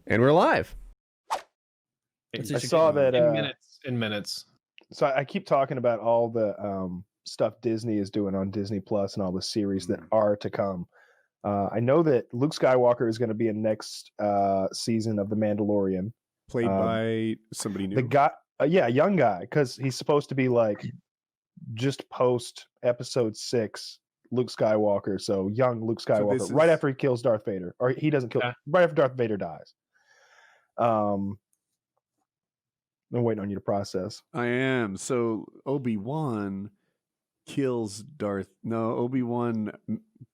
And we're live. I saw that in minutes. So I keep talking about all the stuff Disney is doing on Disney Plus and all the series that are to come. I know that Luke Skywalker is going to be in next season of The Mandalorian, played by somebody new. The guy, a young guy, because he's supposed to be like just post Episode 6 Luke Skywalker, so young Luke Skywalker, right after he kills Darth Vader, or he doesn't kill, right after Darth Vader dies. I'm waiting on you to process. I am. So Obi-Wan kills Obi-Wan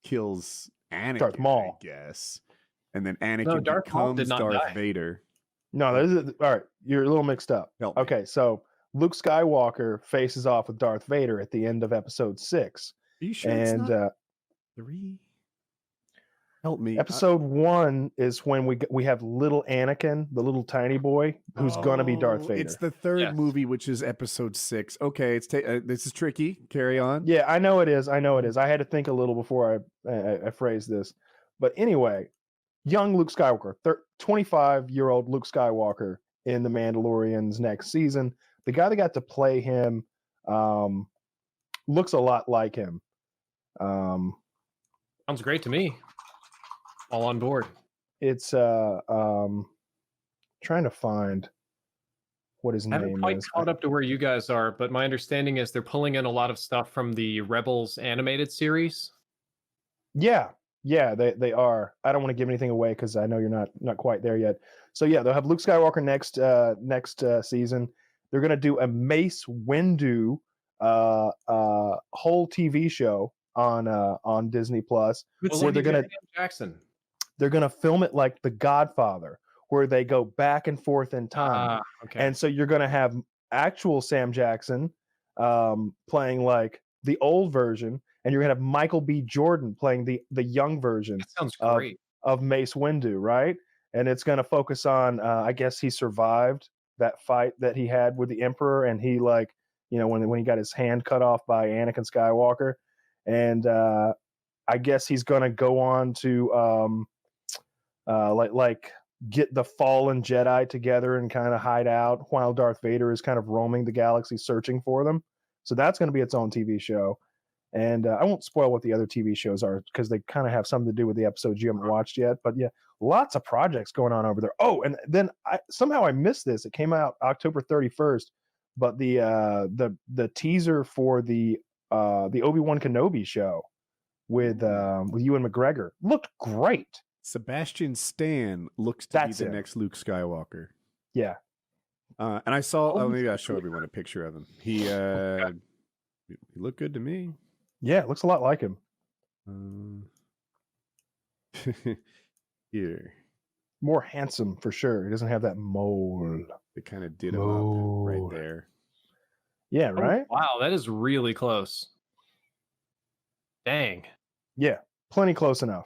kills Anakin, Darth Maul, I guess. And then Anakin becomes Darth Vader. No, this is all right. You're a little mixed up. Okay, so Luke Skywalker faces off with Darth Vader at the end of Episode 6. Are you sure it's not 3? Help me. Episode 1 is when we have little Anakin, the little tiny boy, who's gonna be Darth Vader. It's the third movie, which is Episode 6. Okay, it's this is tricky. Carry on. Yeah, I know it is. I had to think a little before I phrased this, but anyway, young Luke Skywalker, 25-year-old Luke Skywalker in The Mandalorian's next season. The guy that got to play him looks a lot like him. Sounds great to me. All on board. It's trying to find what his name is. I haven't quite caught up to where you guys are, but my understanding is they're pulling in a lot of stuff from the Rebels animated series. Yeah, they are. I don't want to give anything away because I know you're not quite there yet. So yeah, they'll have Luke Skywalker next season. They're gonna do a Mace Windu whole TV show on Disney Plus. Where they're gonna Jackson. They're gonna film it like The Godfather, where they go back and forth in time. Okay. And so you're gonna have actual Sam Jackson playing like the old version, and you're gonna have Michael B. Jordan playing the young version. That sounds great. Of Mace Windu, right? And it's gonna focus on I guess he survived that fight that he had with the Emperor, and he when he got his hand cut off by Anakin Skywalker, and I guess he's gonna go on to like get the fallen Jedi together and kind of hide out while Darth Vader is kind of roaming the galaxy searching for them. So that's going to be its own TV show. And I won't spoil what the other TV shows are because they kind of have something to do with the episodes you haven't watched yet. But yeah, lots of projects going on over there. Oh, and then somehow I missed this. It came out October 31st, but the teaser for the Obi-Wan Kenobi show with Ewan McGregor looked great. Sebastian Stan looks to be the next Luke Skywalker. Yeah. And I saw, maybe I'll show everyone a picture of him. He looked good to me. Yeah, it looks a lot like him. Here. More handsome for sure. He doesn't have that mole. They kind of did him up right there. Yeah, right? Oh, wow, that is really close. Dang. Yeah, plenty close enough.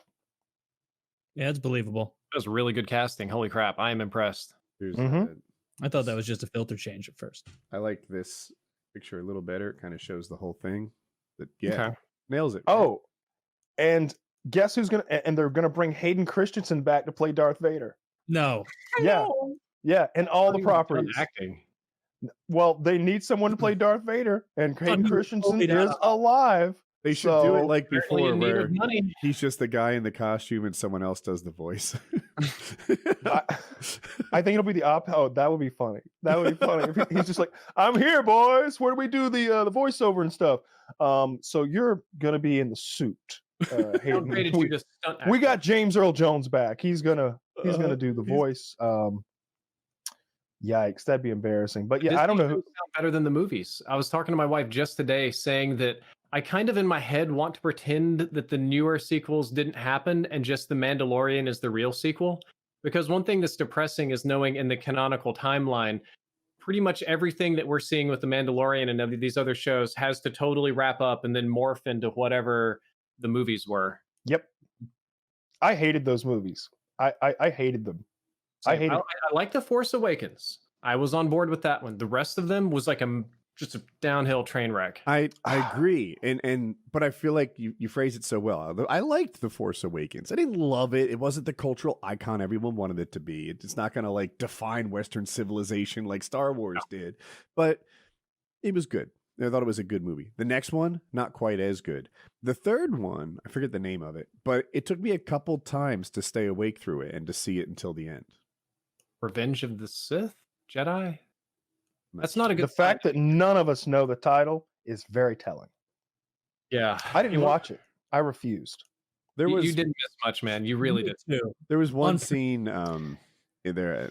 Yeah, it's believable. That was really good casting. Holy crap, I am impressed. I thought that was just a filter change at first. I like this picture a little better. It kind of shows the whole thing. But yeah, nails it. Right? Oh, and guess who's and they're gonna bring Hayden Christensen back to play Darth Vader. No. Yeah, and all the properties. Acting. Well, they need someone to play Darth Vader, and Hayden Christensen is alive. They should do it like before, where he's just the guy in the costume and someone else does the voice. I think it'll be the opposite. Oh, that would be funny. That would be funny. If he's just like, "I'm here, boys. Where do we do the voiceover and stuff?" So you're gonna be in the suit. Hayden. We got James Earl Jones back. He's gonna do the voice. Yikes, that'd be embarrassing. But yeah, I don't know who sound better than the movies. I was talking to my wife just today, saying that I kind of in my head want to pretend that the newer sequels didn't happen and just The Mandalorian is the real sequel. Because one thing that's depressing is knowing in the canonical timeline, pretty much everything that we're seeing with The Mandalorian and these other shows has to totally wrap up and then morph into whatever the movies were. Yep. I hated those movies. I hated them. I like The Force Awakens. I was on board with that one. The rest of them was like a just a downhill train wreck. I agree, but I feel like you phrase it so well. I liked The Force Awakens. I didn't love it. It wasn't the cultural icon everyone wanted it to be. It's not going to like define Western civilization like Star Wars did, but it was good. I thought it was a good movie. The next one, not quite as good. The third one, I forget the name of it, but it took me a couple times to stay awake through it and to see it until the end. Revenge of the Sith? Jedi? That's not a good The fact that none of us know the title is very telling. Yeah. I didn't watch it. I refused. You didn't miss much, man. You really did. Too. There was one scene in there,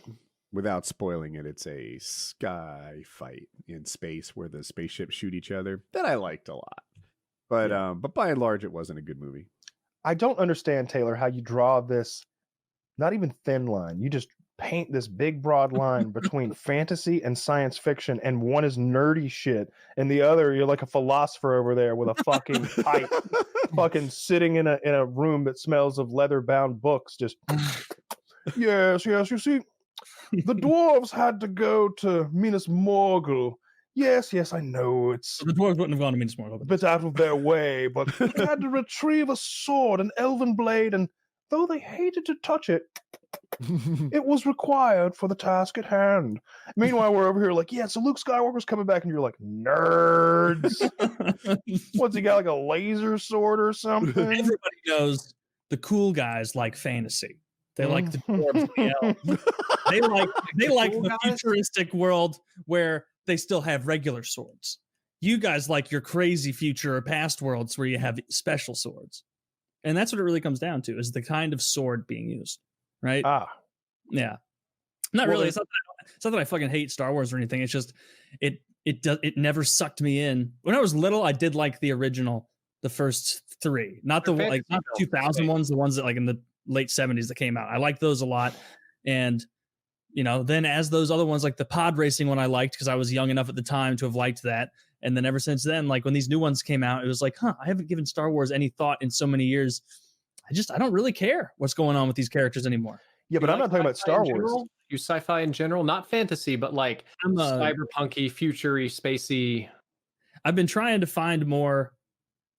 without spoiling it, it's a sky fight in space where the spaceships shoot each other that I liked a lot. But by and large, it wasn't a good movie. I don't understand, Taylor, how you draw this not even thin line. You just paint this big broad line between fantasy and science fiction, and one is nerdy shit, and the other you're like a philosopher over there with a fucking pipe, fucking sitting in a room that smells of leather bound books. Just yes. You see, the dwarves had to go to Minas Morgul. Yes, I know it's The dwarves wouldn't have gone to Minas Morgul. a bit out of their way, but they had to retrieve a sword, an elven blade, and though they hated to touch it, it was required for the task at hand. Meanwhile, we're over here like, yeah, so Luke Skywalker's coming back, and you're like, nerds. What's he got, like a laser sword or something? Everybody knows the cool guys like fantasy. They like the dwarves and the elves. They like cool the guys? futuristic world where they still have regular swords. You guys like your crazy future or past worlds where you have special swords. And that's what it really comes down to, is the kind of sword being used, right? Yeah. Not really. It's not that I fucking hate Star Wars or anything. It's just it never sucked me in. When I was little, I did like the original, the first three, not the like not the 2000 ones, the ones that like in the late 70s that came out. I liked those a lot. And you know, then as those other ones, like the pod racing one, I liked because I was young enough at the time to have liked that. And then ever since then, like when these new ones came out, it was like, I haven't given Star Wars any thought in so many years. I don't really care what's going on with these characters anymore. Yeah, but I'm not talking about Star Wars. You sci-fi in general, not fantasy, but like cyberpunky, futury, spacey. I've been trying to find more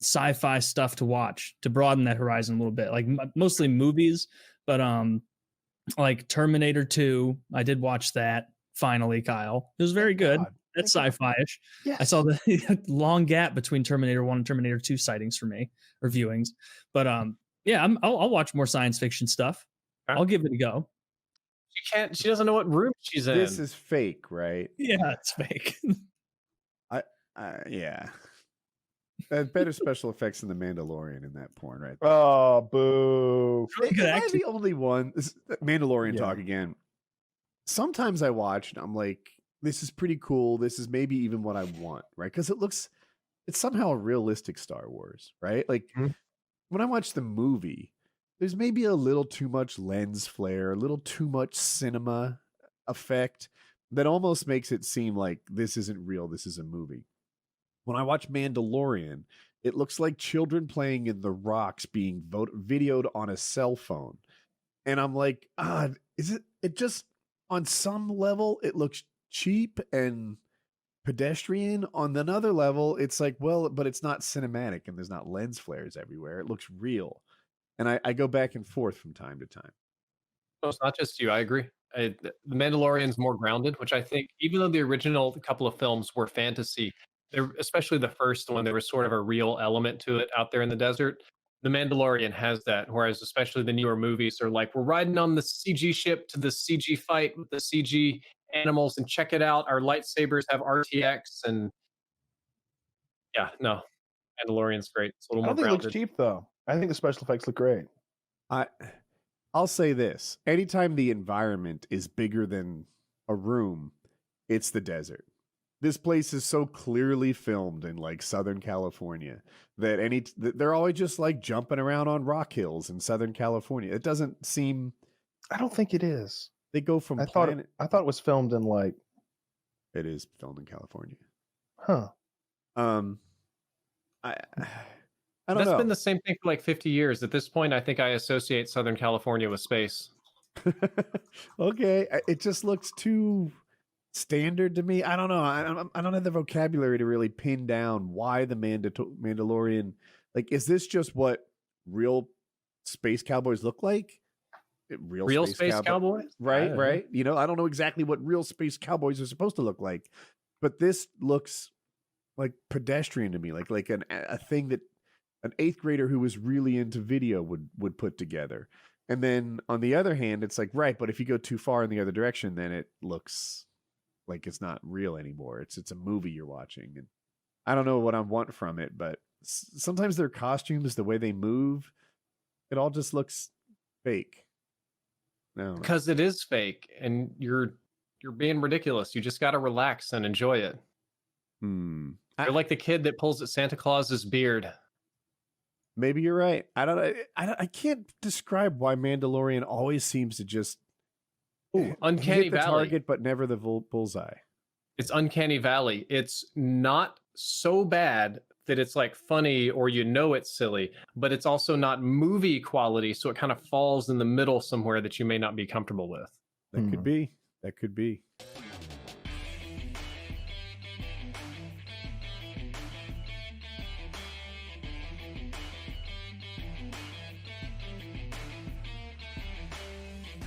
sci-fi stuff to watch to broaden that horizon a little bit, like mostly movies, but like Terminator 2, I did watch that finally, Kyle. It was very good. That's sci-fi-ish. Yes. I saw the long gap between Terminator 1 and Terminator 2 sightings for me, or viewings. But yeah, I'll watch more science fiction stuff. I'll give it a go. She doesn't know what room she's in. This is fake, right? Yeah, it's fake. Yeah. Better special effects than the Mandalorian in that porn, right? Oh, boo. Am I the only one? Mandalorian talk again. Sometimes I watch and I'm like, this is pretty cool. This is maybe even what I want, right? Because it's somehow a realistic Star Wars, right? Like when I watch the movie, there's maybe a little too much lens flare, a little too much cinema effect that almost makes it seem like this isn't real. This is a movie. When I watch Mandalorian, it looks like children playing in the rocks being videoed on a cell phone. And I'm like, it just, on some level, it looks cheap and pedestrian. On another level, it's like, well, but it's not cinematic and there's not lens flares everywhere. It looks real. And I go back and forth from time to time. No, it's not just you. I agree. The Mandalorian's more grounded, which I think, even though the original couple of films were fantasy, especially the first one, there was sort of a real element to it out there in the desert. The Mandalorian has that, whereas especially the newer movies are like, we're riding on the CG ship to the CG fight with the CG animals, and check it out, our lightsabers have RTX, and yeah, no, Mandalorian's great. It's a little more grounded. I don't think it looks cheap though. I think the special effects look great. I'll say this: anytime the environment is bigger than a room, it's the desert. This place is so clearly filmed in like Southern California that they're always just like jumping around on rock hills in Southern California. It doesn't seem. I don't think it is. They go from. I thought it was filmed in like. It is filmed in California. Huh. I don't know. That's been the same thing for like 50 years. At this point, I think I associate Southern California with space. Okay, it just looks too standard to me. I don't know. I don't have the vocabulary to really pin down why the Mandalorian. Like, is this just what real space cowboys look like? Real space cowboys? Right, right. You know, I don't know exactly what real space cowboys are supposed to look like, but this looks like pedestrian to me, like a thing that an 8th grader who was really into video would put together. And then on the other hand, it's like, right, but if you go too far in the other direction, then it looks like it's not real anymore. It's a movie you're watching. And I don't know what I want from it, but sometimes their costumes, the way they move, it all just looks fake. No, because it is fake, and you're being ridiculous. You just got to relax and enjoy it. You're like the kid that pulls at Santa Claus's beard. Maybe you're right. I can't describe why Mandalorian always seems to just Uncanny hit the Valley. target, but never the bullseye. It's Uncanny Valley. It's not so bad that it's like funny or it's silly, but it's also not movie quality, so it kind of falls in the middle somewhere that you may not be comfortable with. That could be. That could be.